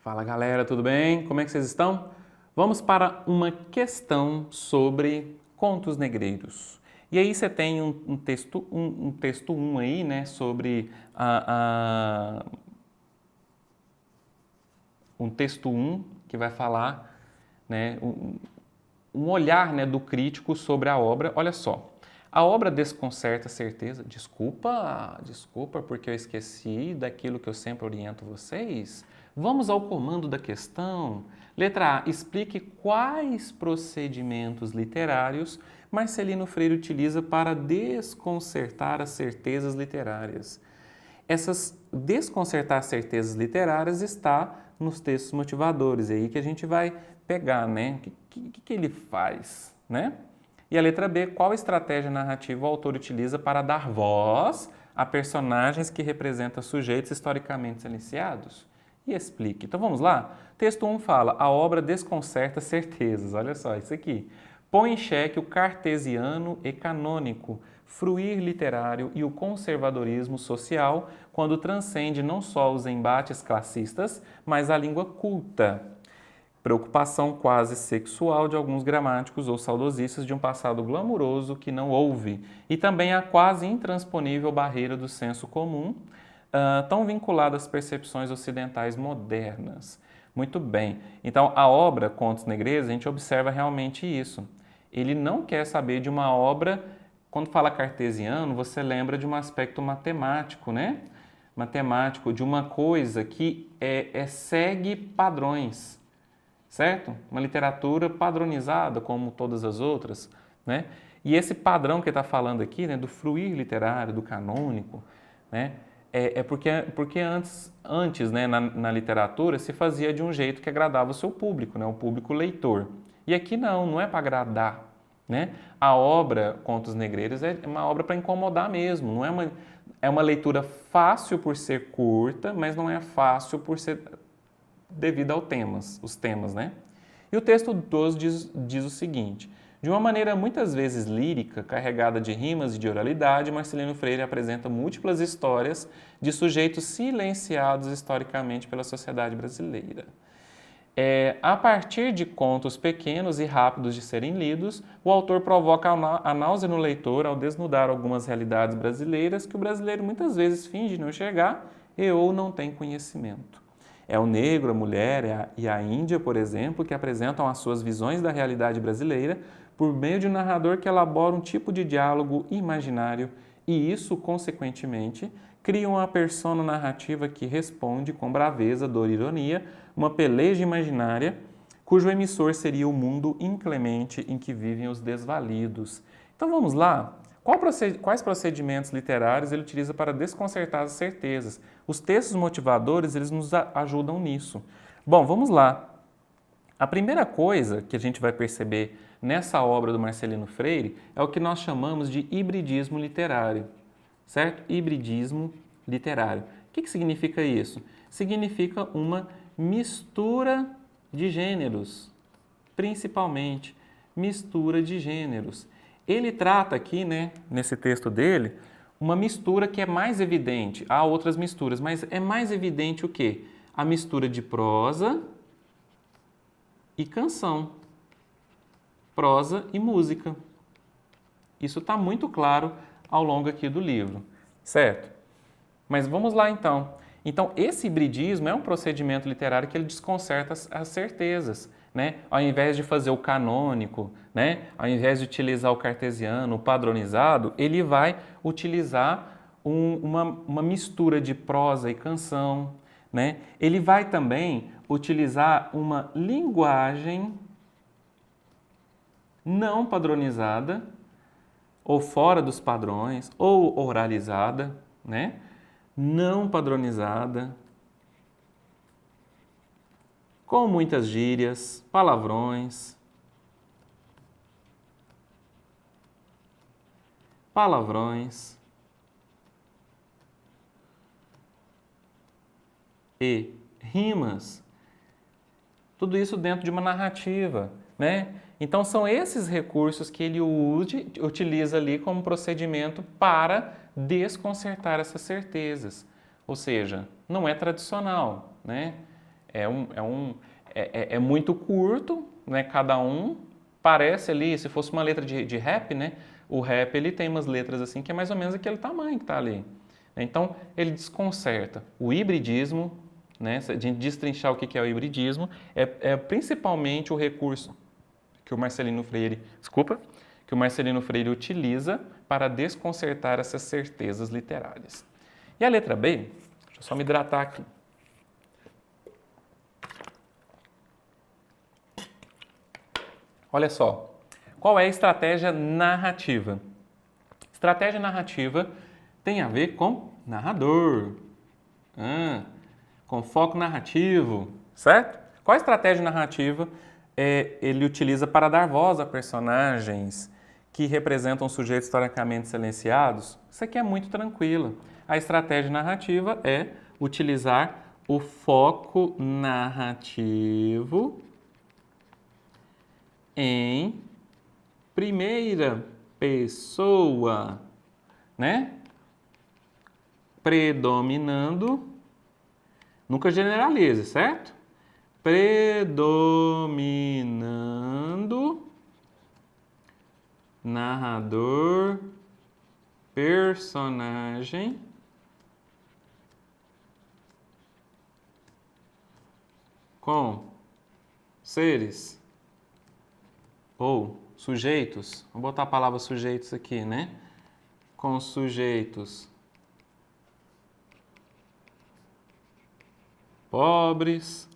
Fala galera, tudo bem? Como é que vocês estão? Vamos para uma questão sobre contos negreiros. E aí você tem um texto 1 aí, né, sobre um texto 1 que vai falar, né, um olhar, né, do crítico sobre a obra. Olha só, a obra desconcerta a certeza. Desculpa porque eu esqueci daquilo que eu sempre oriento vocês. Vamos ao comando da questão. Letra A. Explique quais procedimentos literários Marcelino Freire utiliza para desconcertar as certezas literárias. Essas desconcertar certezas literárias está nos textos motivadores. É aí que a gente vai pegar, né? O que ele faz, né? E a letra B, qual estratégia narrativa o autor utiliza para dar voz a personagens que representam sujeitos historicamente silenciados? E explique. Então vamos lá? Texto 1 fala, a obra desconcerta certezas. Olha só, isso aqui. Põe em xeque o cartesiano e canônico, fruir literário e o conservadorismo social quando transcende não só os embates classistas, mas a língua culta. Preocupação quase sexual de alguns gramáticos ou saudosistas de um passado glamuroso que não houve. E também a quase intransponível barreira do senso comum, tão vinculada às percepções ocidentais modernas. Muito bem. Então, a obra Contos Negreiros, a gente observa realmente isso. Ele não quer saber de uma obra, quando fala cartesiano, você lembra de um aspecto matemático, né? Matemático, de uma coisa que segue padrões, certo? Uma literatura padronizada, como todas as outras, né? E esse padrão que ele está falando aqui, né, do fruir literário, do canônico, né, porque antes né, na literatura se fazia de um jeito que agradava o seu público, né, o público leitor. E aqui não é para agradar, né? A obra Contos Negreiros é uma obra para incomodar mesmo, não é uma leitura fácil por ser curta, mas não é fácil por ser devido os temas, né? E o texto 2 diz o seguinte, de uma maneira muitas vezes lírica, carregada de rimas e de oralidade, Marcelino Freire apresenta múltiplas histórias de sujeitos silenciados historicamente pela sociedade brasileira. A partir de contos pequenos e rápidos de serem lidos, o autor provoca a náusea no leitor ao desnudar algumas realidades brasileiras que o brasileiro muitas vezes finge não enxergar ou não tem conhecimento. É o negro, a mulher e a índia, por exemplo, que apresentam as suas visões da realidade brasileira por meio de um narrador que elabora um tipo de diálogo imaginário e isso, consequentemente, cria uma persona narrativa que responde com braveza, dor e ironia, uma peleja imaginária cujo emissor seria o mundo inclemente em que vivem os desvalidos. Então vamos lá? Quais procedimentos literários ele utiliza para desconcertar as certezas? Os textos motivadores, eles nos ajudam nisso. Bom, vamos lá. A primeira coisa que a gente vai perceber nessa obra do Marcelino Freire é o que nós chamamos de hibridismo literário, certo? Hibridismo literário. O que significa isso? Significa uma mistura de gêneros, principalmente mistura de gêneros. Ele trata aqui, né, nesse texto dele, uma mistura que é mais evidente. Há outras misturas, mas é mais evidente o quê? A mistura de prosa e canção, prosa e música. Isso está muito claro ao longo aqui do livro, certo? Mas vamos lá então. Então, esse hibridismo é um procedimento literário que ele desconcerta as certezas, né? Ao invés de fazer o canônico, né? Ao invés de utilizar o cartesiano, o padronizado, ele vai utilizar uma mistura de prosa e canção, né? Ele vai também utilizar uma linguagem não padronizada, ou fora dos padrões, ou oralizada, né? Não padronizada, com muitas gírias, palavrões, e rimas. Tudo isso dentro de uma narrativa, né? Então são esses recursos que ele utiliza ali como procedimento para desconcertar essas certezas. Ou seja, não é tradicional, né? É muito curto, né? Cada um parece ali, se fosse uma letra de rap, né? O rap ele tem umas letras assim que é mais ou menos aquele tamanho que está ali. Então ele desconcerta. O hibridismo, né? Se a gente destrinchar o que é o hibridismo, é principalmente o recurso que o Marcelino Freire, que o Marcelino Freire utiliza para desconcertar essas certezas literárias. E a letra B, deixa eu só me hidratar aqui. Olha só, qual é a estratégia narrativa? Estratégia narrativa tem a ver com narrador, com foco narrativo, certo? Qual a estratégia narrativa ele utiliza para dar voz a personagens que representam sujeitos historicamente silenciados? Isso aqui é muito tranquilo. A estratégia narrativa é utilizar o foco narrativo em primeira pessoa, né? Predominando, nunca generalize, certo? Predominando narrador, personagem com seres ou sujeitos, vamos botar a palavra sujeitos aqui, né? Com sujeitos pobres,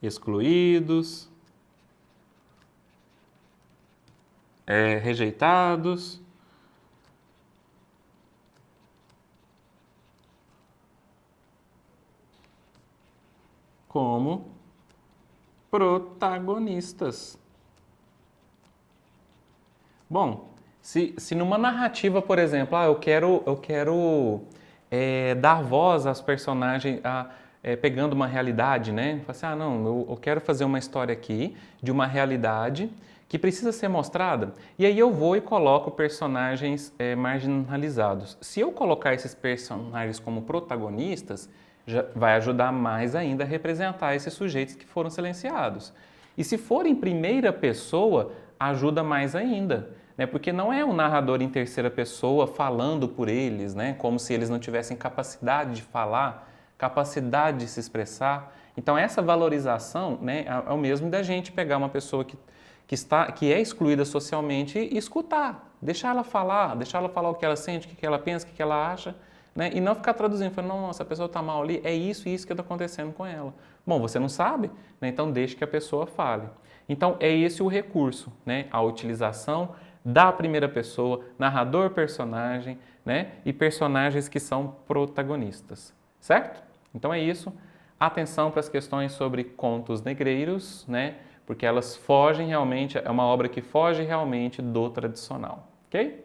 excluídos, rejeitados, como protagonistas. Bom, se numa narrativa, por exemplo, eu quero dar voz aos personagens, pegando uma realidade, né? Fala assim, não, eu quero fazer uma história aqui de uma realidade que precisa ser mostrada, e aí eu vou e coloco personagens marginalizados. Se eu colocar esses personagens como protagonistas, já vai ajudar mais ainda a representar esses sujeitos que foram silenciados. E se for em primeira pessoa, ajuda mais ainda, né? Porque não é um narrador em terceira pessoa falando por eles, né? Como se eles não tivessem capacidade de falar, capacidade de se expressar. Então essa valorização, né, é o mesmo da gente pegar uma pessoa que é excluída socialmente e escutar, deixar ela falar o que ela sente, o que ela pensa, o que ela acha, né? E não ficar traduzindo, falando, nossa, a pessoa está mal ali, é isso e isso que está acontecendo com ela. Bom, você não sabe, né? Então deixe que a pessoa fale. Então é esse o recurso, né? A utilização da primeira pessoa, narrador, personagem, né? E personagens que são protagonistas, certo? Então é isso. Atenção para as questões sobre contos negreiros, né? Porque elas fogem realmente, é uma obra que foge realmente do tradicional, ok?